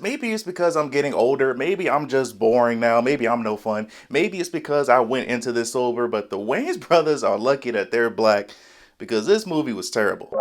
Maybe it's because I'm getting older. Maybe I'm just boring now. Maybe I'm no fun. Maybe it's because I went into this sober, but the Wayans brothers are lucky that they're black because this movie was terrible.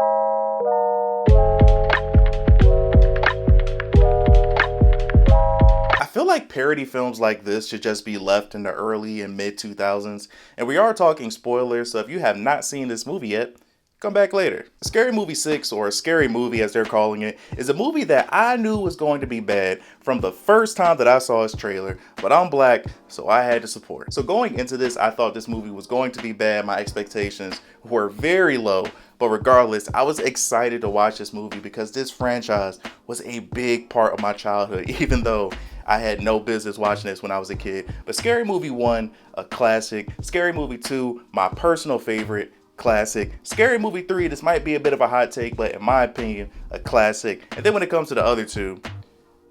I feel like parody films like this should just be left in the early and mid 2000s. And we are talking spoilers, so if you have not seen this movie yet, come back later. Scary Movie 6, or Scary Movie as they're calling it, is a movie that I knew was going to be bad from the first time that I saw its trailer, but I'm black, so I had to support. So going into this, I thought this movie was going to be bad. My expectations were very low, but regardless, I was excited to watch this movie because this franchise was a big part of my childhood, even though I had no business watching this when I was a kid. But Scary Movie 1, a classic. Scary Movie 2, my personal favorite, classic. Scary Movie 3, this might be a bit of a hot take, but in my opinion, a classic. And then when it comes to the other two,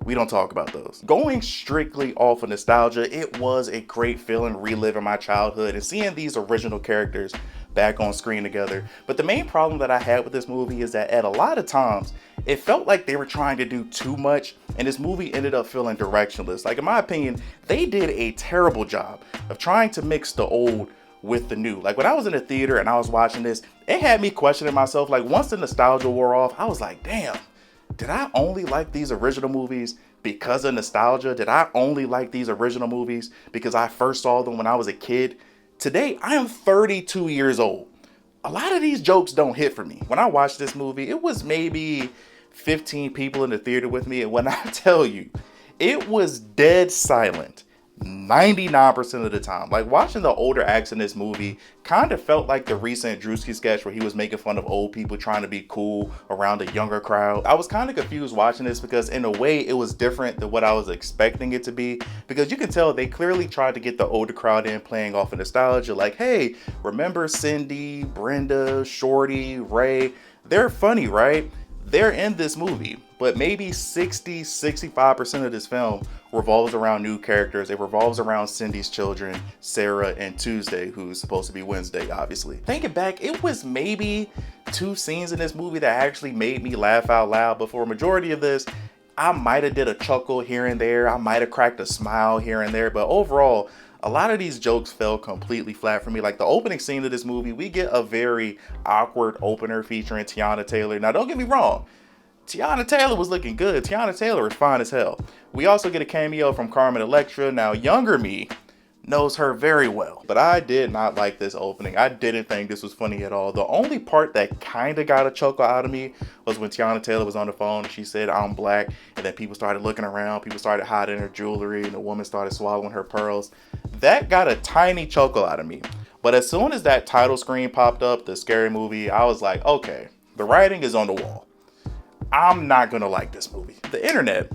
we don't talk about those. Going strictly off of nostalgia, it was a great feeling reliving my childhood and seeing these original characters back on screen together. But the main problem that I had with this movie is that at a lot of times, it felt like they were trying to do too much, and this movie ended up feeling directionless. Like, in my opinion, they did a terrible job of trying to mix the old with the new. Like, when I was in the theater and I was watching this, it had me questioning myself. Like, once the nostalgia wore off, I was like, damn, did I only like these original movies because of nostalgia? Did I only like these original movies because I first saw them when I was a kid? Today, I am 32 years old. A lot of these jokes don't hit for me. When I watched this movie, it was maybe 15 people in the theater with me, and when I tell you, it was dead silent 99% of the time. Like, watching the older acts in this movie kind of felt like the recent Drewski sketch where he was making fun of old people trying to be cool around a younger crowd. I was kind of confused watching this because in a way it was different than what I was expecting it to be, because you can tell they clearly tried to get the older crowd in, playing off of nostalgia. Like, hey, remember Cindy, Brenda, Shorty, Ray? They're funny, right? They're in this movie, but maybe 65% of this film revolves around new characters. It revolves around Cindy's children, Sarah and Tuesday, who's supposed to be Wednesday, obviously. Thinking back, it was maybe 2 scenes in this movie that actually made me laugh out loud, but for a majority of this, I might have did a chuckle here and there. I might have cracked a smile here and there, but overall, a lot of these jokes fell completely flat for me. Like, the opening scene of this movie, we get a very awkward opener featuring Tiana Taylor. Now, don't get me wrong, Tiana Taylor was looking good. Tiana Taylor is fine as hell. We also get a cameo from Carmen Electra. Now, younger me knows her very well, but I did not like this opening. I didn't think this was funny at all. The only part that kind of got a chuckle out of me was when Tiana Taylor was on the phone and she said, "I'm black," and then people started looking around, people started hiding her jewelry, and the woman started swallowing her pearls. That got a tiny chuckle out of me. But as soon as that title screen popped up, the Scary Movie, I was like, okay, the writing is on the wall. I'm not gonna like this movie. The internet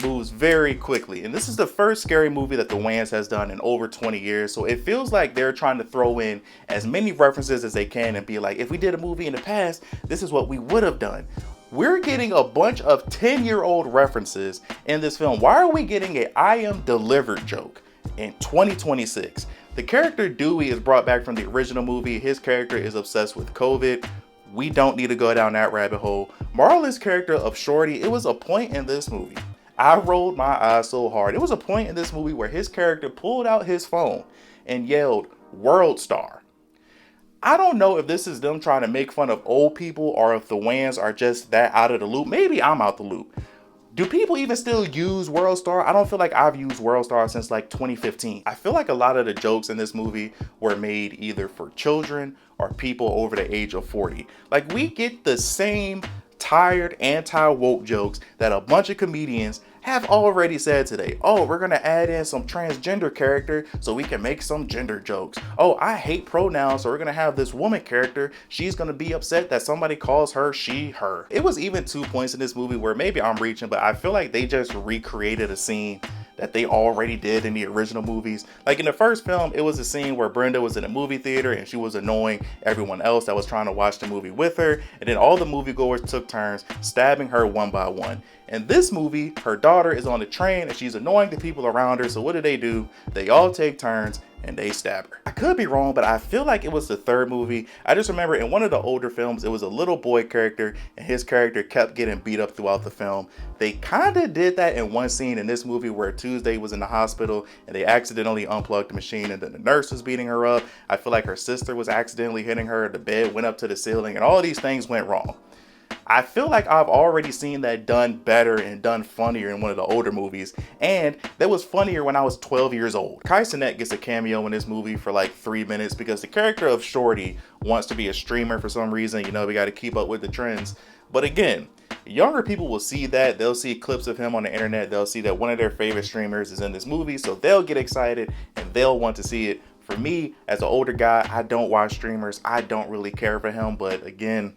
moves very quickly, and this is the first Scary Movie that the Wayans has done in over 20 years, so it feels like they're trying to throw in as many references as they can and be like, if we did a movie in the past, this is what we would have done. We're getting a bunch of 10-year-old references in this film. Why are we getting a "I am delivered" joke in 2026? The character Dewey is brought back from the original movie. His character is obsessed with COVID. We don't need to go down that rabbit hole. Marlon's character of Shorty, it was a point in this movie, I rolled my eyes so hard. It was a point in this movie where his character pulled out his phone and yelled, "World Star." I don't know if this is them trying to make fun of old people or if the Wayans are just that out of the loop. Maybe I'm out the loop. Do people even still use World Star? I don't feel like I've used World Star since like 2015. I feel like a lot of the jokes in this movie were made either for children or people over the age of 40. Like, we get the same tired anti-woke jokes that a bunch of comedians have already said today. Oh, we're gonna add in some transgender character so we can make some gender jokes. Oh, I hate pronouns, so we're gonna have this woman character. She's gonna be upset that somebody calls her she, her. It was even 2 points in this movie where maybe I'm reaching, but I feel like they just recreated a scene that they already did in the original movies. Like, in the first film, it was a scene where Brenda was in a movie theater and she was annoying everyone else that was trying to watch the movie with her, and then all the moviegoers took turns stabbing her one by one. In this movie, her daughter is on the train and she's annoying the people around her, so what do? They all take turns and they stab her. I could be wrong, but I feel like it was the third movie. I just remember in one of the older films, it was a little boy character, and his character kept getting beat up throughout the film. They kind of did that in one scene in this movie where Tuesday was in the hospital and they accidentally unplugged the machine, and then the nurse was beating her up. I feel like her sister was accidentally hitting her. The bed went up to the ceiling, and all these things went wrong. I feel like I've already seen that done better and done funnier in one of the older movies, and that was funnier when I was 12 years old. Kai Cenat gets a cameo in this movie for like 3 minutes because the character of Shorty wants to be a streamer for some reason. You know, we got to keep up with the trends. But again, younger people will see that. They'll see clips of him on the internet. They'll see that one of their favorite streamers is in this movie, so they'll get excited and they'll want to see it. For me, as an older guy, I don't watch streamers. I don't really care for him, but again,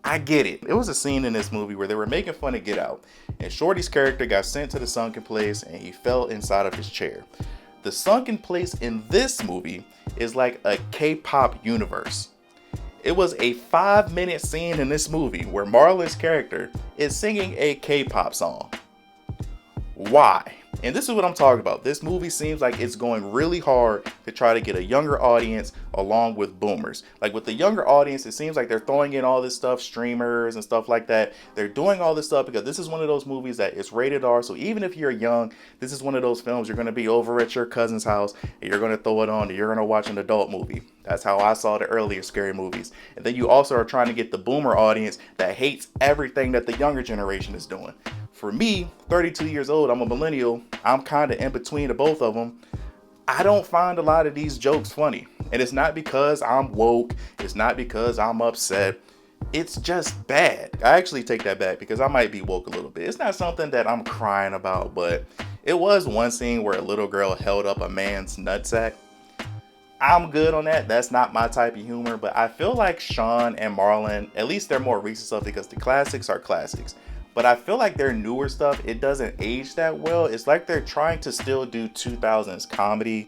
I get it. It was a scene in this movie where they were making fun of Get Out, and Shorty's character got sent to the sunken place and he fell inside of his chair. The sunken place in this movie is like a K-pop universe. It was a 5-minute scene in this movie where Marlon's character is singing a K-pop song. Why? And this is what I'm talking about. This movie seems like it's going really hard to try to get a younger audience along with boomers. Like with the younger audience, it seems like they're throwing in all this stuff, streamers and stuff like that. They're doing all this stuff because this is one of those movies that is rated R. So even if you're young, this is one of those films you're going to be over at your cousin's house and you're going to throw it on and you're going to watch an adult movie. That's how I saw the earlier scary movies. And then you also are trying to get the boomer audience that hates everything that the younger generation is doing. For me, 32 years old, I'm a millennial. I'm kind of in between the both of them. I don't find a lot of these jokes funny. And it's not because I'm woke. It's not because I'm upset. It's just bad. I actually take that back because I might be woke a little bit. It's not something that I'm crying about, but it was one scene where a little girl held up a man's nutsack. I'm good on that. That's not my type of humor, but I feel like Sean and Marlon, at least they're more recent stuff because the classics are classics. But I feel like their newer stuff, it doesn't age that well. It's like they're trying to still do 2000s comedy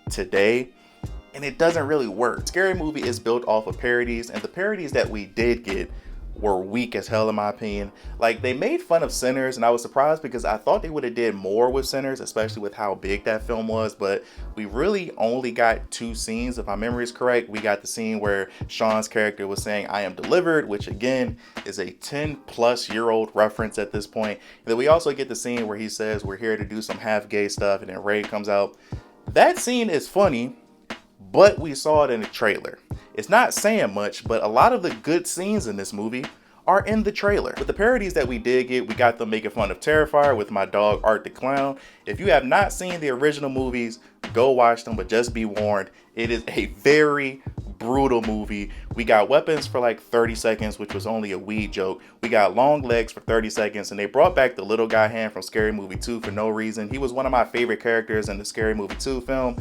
today, and it doesn't really work. Scary Movie is built off of parodies, and the parodies that we did get were weak as hell in my opinion. Like, they made fun of Sinners, and I was surprised because I thought they would have did more with Sinners, especially with how big that film was, but we really only got 2 scenes, if my memory is correct. We got the scene where Sean's character was saying, "I am delivered," which again is a 10-plus-year-old reference at this point. And then we also get the scene where he says, "We're here to do some half-gay stuff," and then Ray comes out. That scene is funny, but we saw it in the trailer. It's not saying much, but a lot of the good scenes in this movie are in the trailer. With the parodies that we did get, we got them making fun of Terrifier with my dog Art the Clown. If you have not seen the original movies, go watch them, but just be warned, it is a very brutal movie. We got weapons for like 30 seconds, which was only a weed joke. We got long legs for 30 seconds, and they brought back the little guy hand from Scary Movie 2 for no reason. He was one of my favorite characters in the Scary Movie 2 film.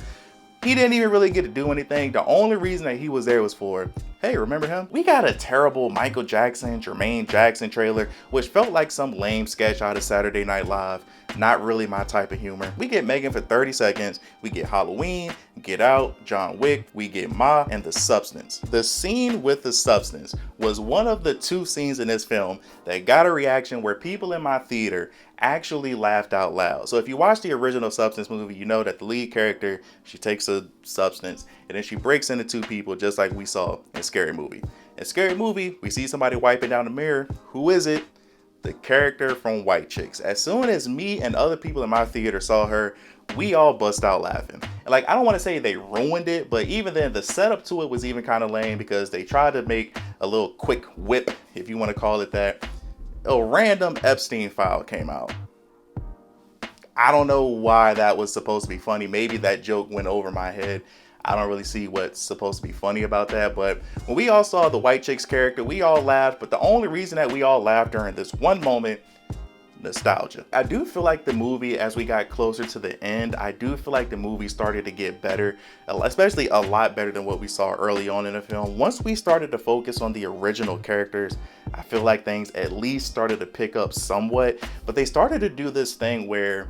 He didn't even really get to do anything. The only reason that he was there was for, hey, remember him? We got a terrible Michael Jackson, Jermaine Jackson trailer, which felt like some lame sketch out of Saturday Night Live. Not really my type of humor. We get Megan for 30 seconds. We get Halloween, Get Out, John Wick. We get Ma and The Substance. The scene with The Substance was one of the 2 scenes in this film that got a reaction where people in my theater actually laughed out loud. So if you watch the original Substance movie, you know that the lead character, she takes a substance and then she breaks into 2 people just like we saw in Scary Movie. In Scary Movie, we see somebody wiping down the mirror. Who is it? The character from White Chicks. As soon as me and other people in my theater saw her, we all bust out laughing. And like, I don't want to say they ruined it, but even then the setup to it was even kind of lame because they tried to make a little quick whip, if you want to call it that. A random Epstein file came out. I don't know why that was supposed to be funny. Maybe that joke went over my head. I don't really see what's supposed to be funny about that. But when we all saw the White Chicks character, we all laughed. But the only reason that we all laughed during this one moment, nostalgia. I do feel like the movie, as we got closer to the end, I do feel like the movie started to get better, especially a lot better than what we saw early on in the film. Once we started to focus on the original characters, I feel like things at least started to pick up somewhat. But they started to do this thing where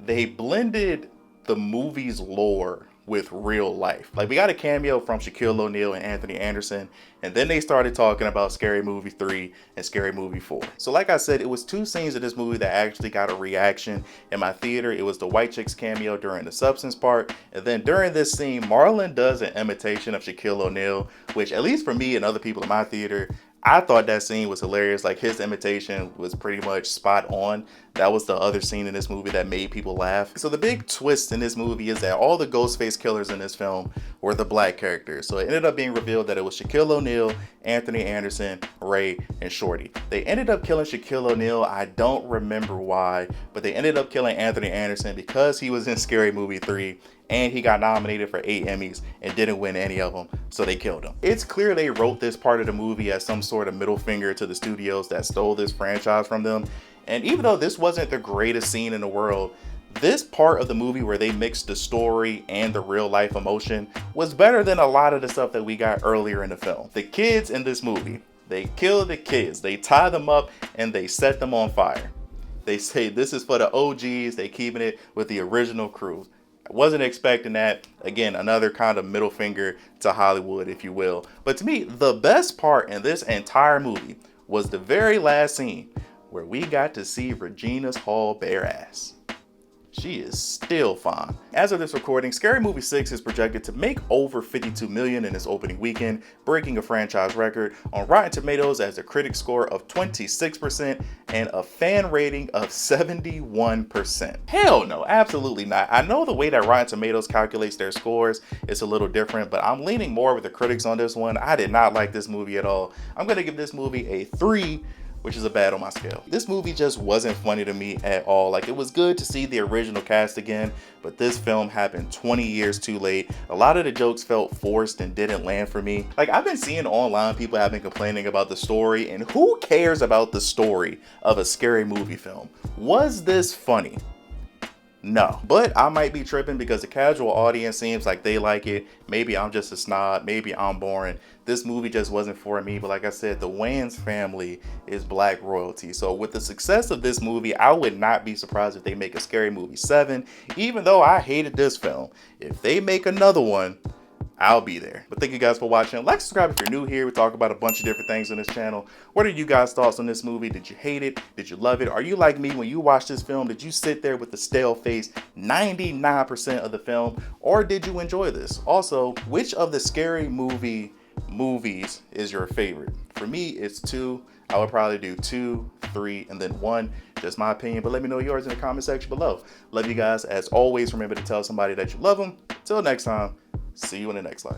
they blended the movie's lore with real life. Like, we got a cameo from Shaquille O'Neal and Anthony Anderson, and then they started talking about Scary Movie 3 and Scary Movie 4. So like I said, it was two scenes in this movie that actually got a reaction in my theater. It was the White Chicks cameo during the substance part, and then during this scene, Marlon does an imitation of Shaquille O'Neal, which, at least for me and other people in my theater, I thought that scene was hilarious. Like, his imitation was pretty much spot on. That was the other scene in this movie that made people laugh. So the big twist in this movie is that all the Ghostface killers in this film were the black characters. So it ended up being revealed that it was Shaquille O'Neal, Anthony Anderson, Ray, and Shorty. They ended up killing Shaquille O'Neal. I don't remember why, but they ended up killing Anthony Anderson because he was in Scary Movie 3 and he got nominated for 8 Emmys and didn't win any of them, so they killed him. It's clear they wrote this part of the movie as some sort of middle finger to the studios that stole this franchise from them. And even though this wasn't the greatest scene in the world, this part of the movie where they mixed the story and the real life emotion was better than a lot of the stuff that we got earlier in the film. The kids in this movie, they kill the kids, they tie them up, and they set them on fire. They say this is for the OGs, they keeping it with the original crew. I wasn't expecting that. Again, another kind of middle finger to Hollywood, if you will. But to me, the best part in this entire movie was the very last scene where we got to see Regina's Hall bare ass. She is still fine. As of this recording, Scary Movie 6 is projected to make over $52 million in its opening weekend, breaking a franchise record. On Rotten Tomatoes, has a critic score of 26% and a fan rating of 71%. Hell no, absolutely not. I know the way that Rotten Tomatoes calculates their scores is a little different, but I'm leaning more with the critics on this one. I did not like this movie at all. I'm gonna give this movie a 3, which is a bad on my scale. This movie just wasn't funny to me at all. Like, it was good to see the original cast again, but this film happened 20 years too late. A lot of the jokes felt forced and didn't land for me. Like, I've been seeing online people have been complaining about the story, and who cares about the story of a scary movie film? Was this funny? No, but I might be tripping because the casual audience seems like they like it. Maybe I'm just a snob, maybe I'm boring. This movie just wasn't for me, but like I said, the Wayans family is black royalty. So with the success of this movie, I would not be surprised if they make a Scary Movie 7, even though I hated this film. If they make another one, I'll be there. But thank you guys for watching. Like, subscribe if you're new here. We talk about a bunch of different things on this channel. What are you guys' thoughts on this movie? Did you hate it? Did you love it? Are you like me when you watch this film? Did you sit there with a stale face 99% of the film? Or did you enjoy this? Also, which of the Scary Movie movies is your favorite? For me, it's 2. I would probably do 2, 3, and then 1. Just my opinion, but let me know yours in the comment section below. Love you guys. As always, remember to tell somebody that you love them. Till next time. See you in the next life.